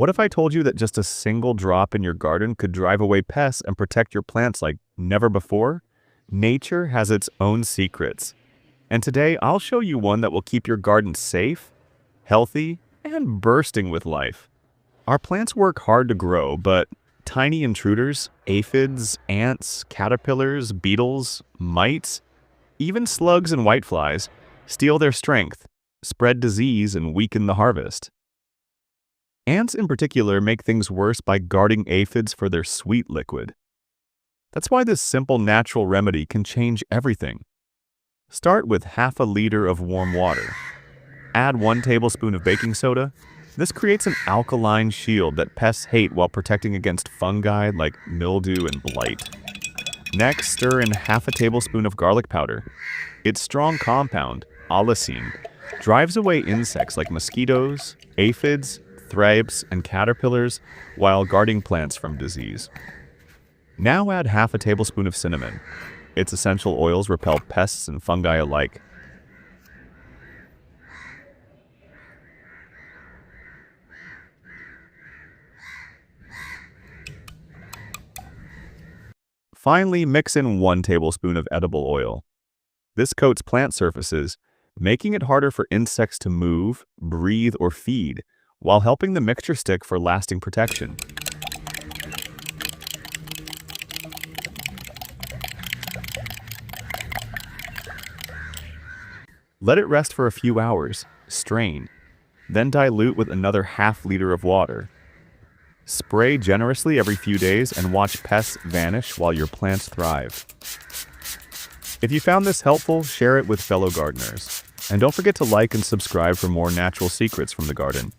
What if I told you that just a single drop in your garden could drive away pests and protect your plants like never before? Nature has its own secrets. And today I'll show you one that will keep your garden safe, healthy, and bursting with life. Our plants work hard to grow, but tiny intruders, aphids, ants, caterpillars, beetles, mites, even slugs and whiteflies steal their strength, spread disease, and weaken the harvest. Ants in particular make things worse by guarding aphids for their sweet liquid. That's why this simple natural remedy can change everything. Start with half a liter of warm water. Add 1 tablespoon of baking soda. This creates an alkaline shield that pests hate while protecting against fungi like mildew and blight. Next, stir in half a tablespoon of garlic powder. Its strong compound, allicin, drives away insects like mosquitoes, aphids, thrips, and caterpillars while guarding plants from disease. Now add half a tablespoon of cinnamon. Its essential oils repel pests and fungi alike. Finally, mix in 1 tablespoon of edible oil. This coats plant surfaces, making it harder for insects to move, breathe, or feed, while helping the mixture stick for lasting protection. Let it rest for a few hours, strain, then dilute with another half liter of water. Spray generously every few days and watch pests vanish while your plants thrive. If you found this helpful, share it with fellow gardeners. And don't forget to like and subscribe for more natural secrets from the garden.